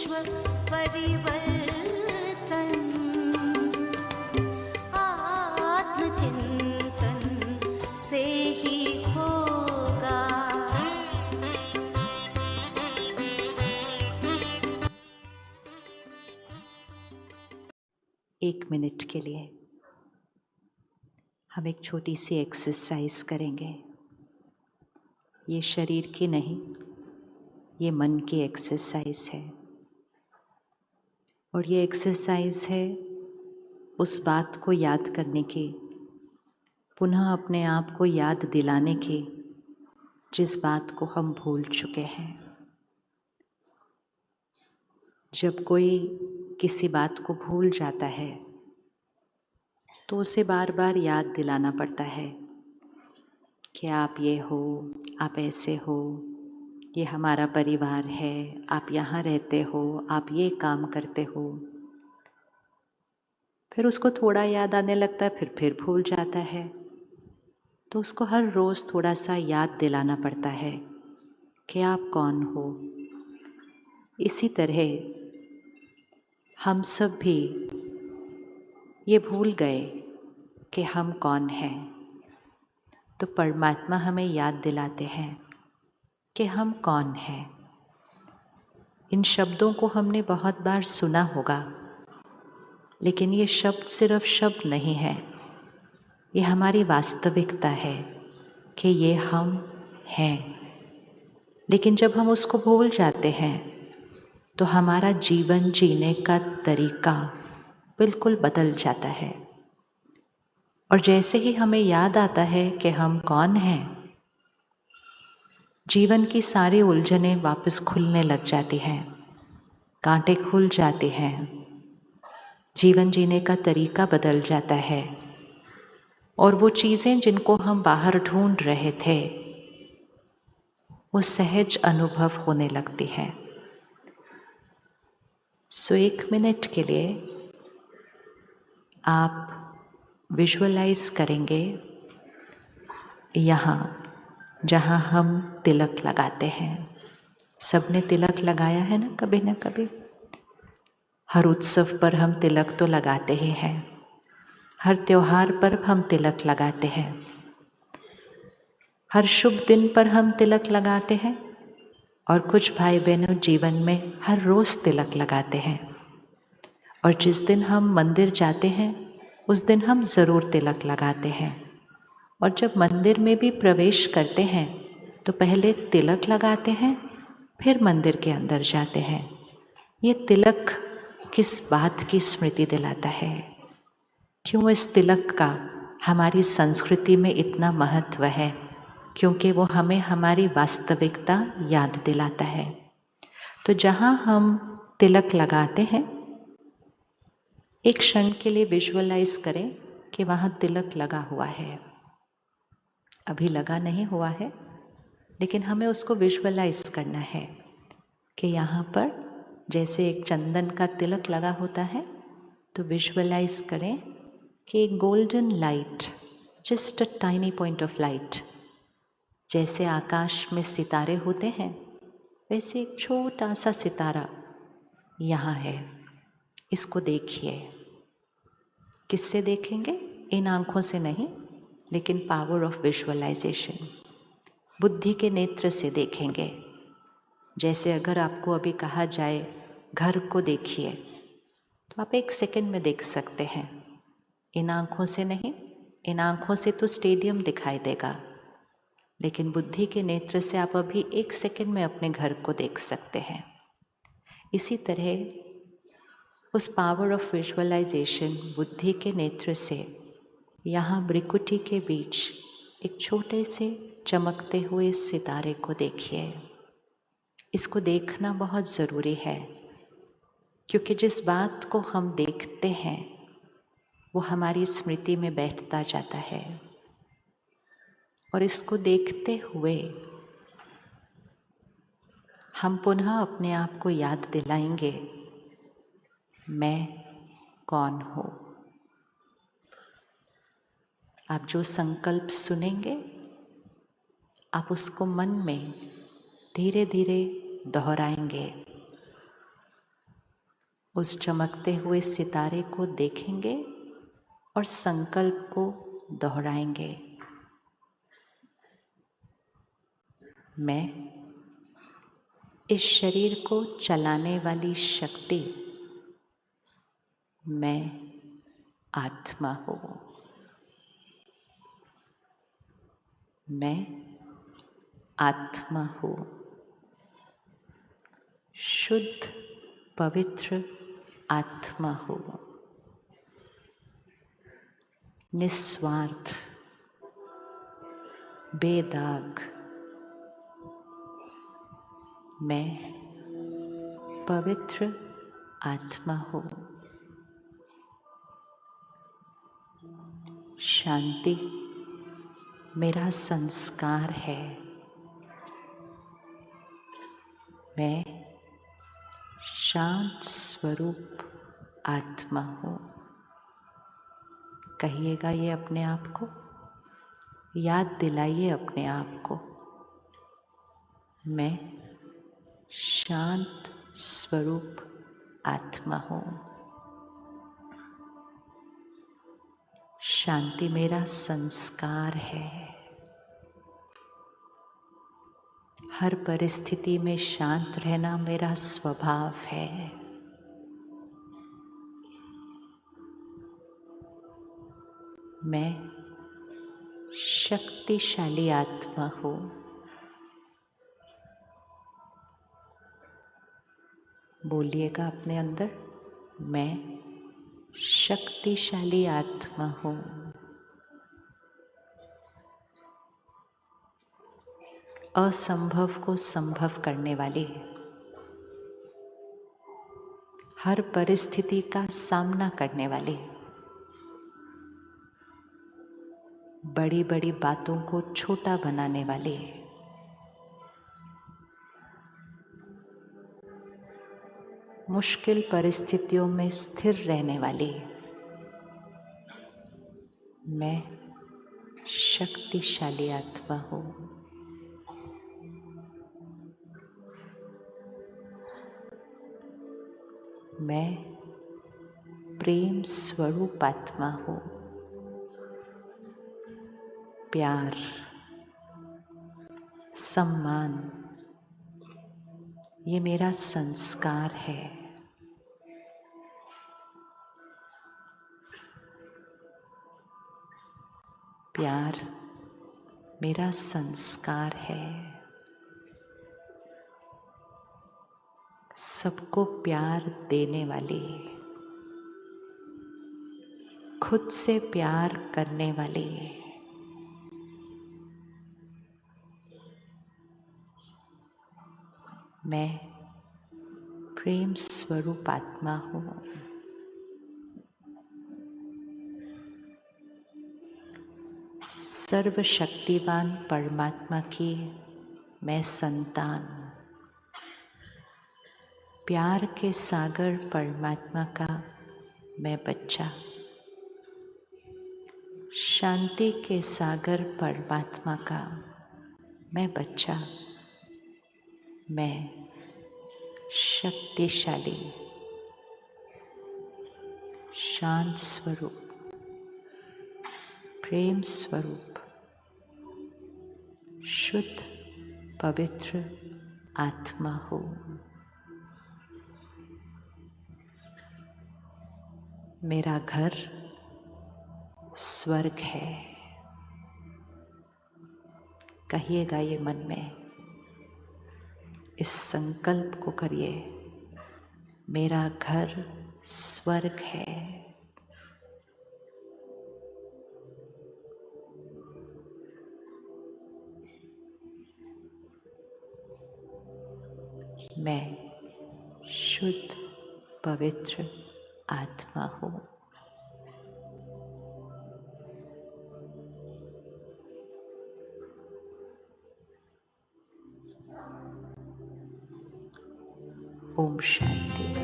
विश्व परिवर्तन आत्मचिंतन से ही होगा। 1 मिनट के लिए हम एक छोटी सी एक्सरसाइज करेंगे। ये शरीर की नहीं, ये मन की एक्सरसाइज है। और ये एक्सरसाइज है उस बात को याद करने की, पुनः अपने आप को याद दिलाने की, जिस बात को हम भूल चुके हैं। जब कोई किसी बात को भूल जाता है तो उसे बार बार याद दिलाना पड़ता है कि आप ये हो, आप ऐसे हो, ये हमारा परिवार है, आप यहाँ रहते हो, आप ये काम करते हो। फिर उसको थोड़ा याद आने लगता है, फिर भूल जाता है। तो उसको हर रोज़ थोड़ा सा याद दिलाना पड़ता है कि आप कौन हो। इसी तरह हम सब भी ये भूल गए कि हम कौन हैं। तो परमात्मा हमें याद दिलाते हैं कि हम कौन हैं। इन शब्दों को हमने बहुत बार सुना होगा, लेकिन ये शब्द सिर्फ शब्द नहीं है, ये हमारी वास्तविकता है कि ये हम हैं। लेकिन जब हम उसको भूल जाते हैं तो हमारा जीवन जीने का तरीका बिल्कुल बदल जाता है। और जैसे ही हमें याद आता है कि हम कौन हैं, जीवन की सारी उलझनें वापस खुलने लग जाती हैं, कांटे खुल जाते हैं, जीवन जीने का तरीका बदल जाता है। और वो चीज़ें जिनको हम बाहर ढूंढ रहे थे, वो सहज अनुभव होने लगती हैं। सो 1 मिनट के लिए आप विजुअलाइज करेंगे यहाँ जहाँ हम तिलक लगाते हैं। सबने तिलक लगाया है ना कभी। हर उत्सव पर हम तिलक तो लगाते ही हैं, हर त्योहार पर हम तिलक लगाते हैं, हर शुभ दिन पर हम तिलक लगाते हैं। और कुछ भाई बहनों जीवन में हर रोज़ तिलक लगाते हैं। और जिस दिन हम मंदिर जाते हैं उस दिन हम ज़रूर तिलक लगाते हैं। और जब मंदिर में भी प्रवेश करते हैं तो पहले तिलक लगाते हैं, फिर मंदिर के अंदर जाते हैं। ये तिलक किस बात की स्मृति दिलाता है? क्यों इस तिलक का हमारी संस्कृति में इतना महत्व है? क्योंकि वो हमें हमारी वास्तविकता याद दिलाता है। तो जहाँ हम तिलक लगाते हैं, एक क्षण के लिए विजुअलाइज करें कि वहाँ तिलक लगा हुआ है। अभी लगा नहीं हुआ है, लेकिन हमें उसको विजुअलाइज करना है कि यहाँ पर जैसे एक चंदन का तिलक लगा होता है, तो विजुअलाइज करें कि एक golden light, just a tiny point of light, जैसे आकाश में सितारे होते हैं वैसे एक छोटा सा सितारा यहाँ है। इसको देखिए। किससे देखेंगे? इन आँखों से नहीं, लेकिन पावर ऑफ विजुअलाइजेशन, बुद्धि के नेत्र से देखेंगे। जैसे अगर आपको अभी कहा जाए घर को देखिए, तो आप 1 सेकंड में देख सकते हैं। इन आँखों से नहीं, इन आँखों से तो स्टेडियम दिखाई देगा, लेकिन बुद्धि के नेत्र से आप अभी 1 सेकंड में अपने घर को देख सकते हैं। इसी तरह उस पावर ऑफ विजुअलाइजेशन, बुद्धि के नेत्र से यहाँ भ्रिकुटी के बीच एक छोटे से चमकते हुए सितारे को देखिए। इसको देखना बहुत ज़रूरी है, क्योंकि जिस बात को हम देखते हैं वो हमारी स्मृति में बैठता जाता है। और इसको देखते हुए हम पुनः अपने आप को याद दिलाएंगे, मैं कौन हूँ। आप जो संकल्प सुनेंगे, आप उसको मन में धीरे धीरे दोहराएंगे। उस चमकते हुए सितारे को देखेंगे और संकल्प को दोहराएंगे। मैं इस शरीर को चलाने वाली शक्ति, मैं आत्मा हूँ। मैं आत्मा हूँ, शुद्ध पवित्र आत्मा हूँ, निस्वार्थ, बेदाग। मैं पवित्र आत्मा हूँ। शांति मेरा संस्कार है। मैं शांत स्वरूप आत्मा हूँ। कहिएगा ये अपने आप को, याद दिलाइए अपने आप को, मैं शांत स्वरूप आत्मा हूँ। शांति मेरा संस्कार है। हर परिस्थिति में शांत रहना मेरा स्वभाव है। मैं शक्तिशाली आत्मा हूँ। बोलिएगा अपने अंदर, मैं शक्तिशाली आत्मा हूँ। असंभव को संभव करने वाली, हर परिस्थिति का सामना करने वाली, बड़ी बड़ी बातों को छोटा बनाने वाली, मुश्किल परिस्थितियों में स्थिर रहने वाली, मैं शक्तिशाली आत्मा हूँ। मैं प्रेम स्वरूप आत्मा हूँ। प्यार, सम्मान, ये मेरा संस्कार है। प्यार मेरा संस्कार है। सबको प्यार देने वाली, खुद से प्यार करने वाली, मैं प्रेम स्वरूप आत्मा हूँ। सर्वशक्तिवान परमात्मा की मैं संतान, प्यार के सागर परमात्मा का मैं बच्चा, शांति के सागर परमात्मा का मैं बच्चा, मैं शक्तिशाली शांत स्वरूप, प्रेम स्वरूप, शुद्ध पवित्र आत्मा हूँ। मेरा घर स्वर्ग है। कहिएगा ये मन में, इस संकल्प को करिए, मेरा घर स्वर्ग है। मैं शुद्ध पवित्र आत्मा हूँ। ओम शांति।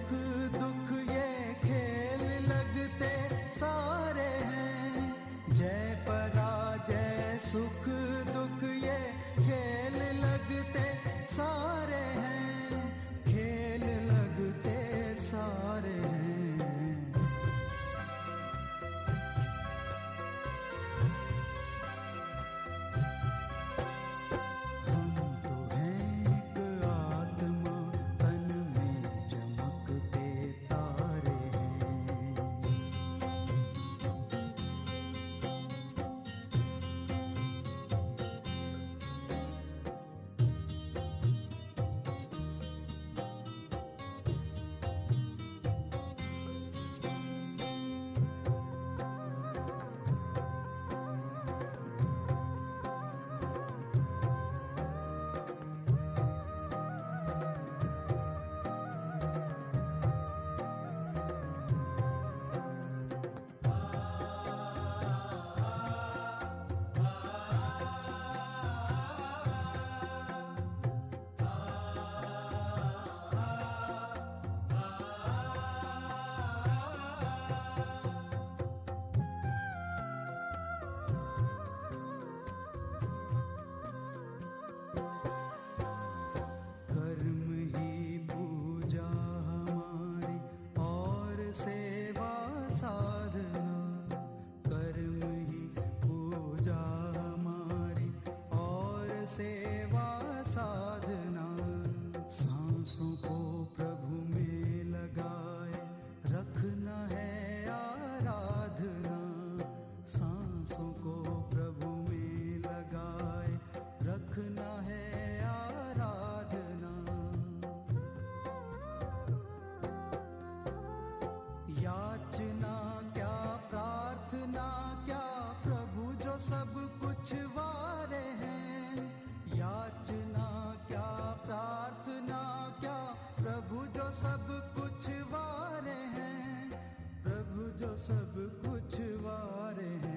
सुख दुख ये खेल लगते सारे हैं। जय पराजय सुख दुख ये खेल लगते सारे हैं, खेल लगते सारे हैं। हम तो हैं एक आत्मा, तन में चमकते तारे हैं। कर्म ही पूजा हमारी और सेवा साधना, कर्म ही पूजा हमारी और सेवा साधना। सांसों को प्रभु में लगाए रखना है आराधना, सांसों को प्रभु में लगाए रखना है आराधना। याचना क्या प्रार्थना क्या, प्रभु जो सब कुछ वारे हैं। याचना क्या प्रार्थना क्या, प्रभु जो सब कुछ वारे हैं, प्रभु जो सब कुछ वारे हैं।